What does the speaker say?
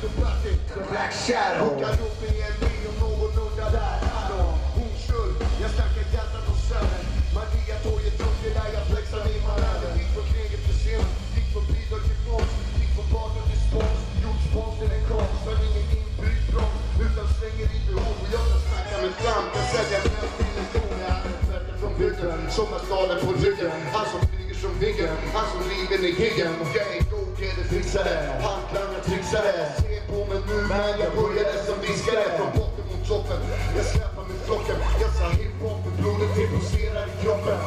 Ducati, the Black Shadow. Hookar upp i en bil om någon undrar där. Hallå, hon skuld, jag snackar hjärtat och sömnen. Maria-torget, trodde där jag flexar min marade. Gick från kriget till scenen, gick från bidrag till brons. Gick från basen till spons, gjort spons till en konst. Men ingen inbyggd broms, utan slänger i behov. Och jag kan snacka med fram, jag säljer mest till en ton. Jag är en fätte från bygden, som har staden på ryggen. Han som flyger som Viggen, han som river i giggen. Okej, go-getter fixare, handlanger trixare. Se på mig nu, men jag började som viskare. Från botten mot toppen, jag släpar med flocken. Jag sa hiphop, blodet tillposerar i kroppen.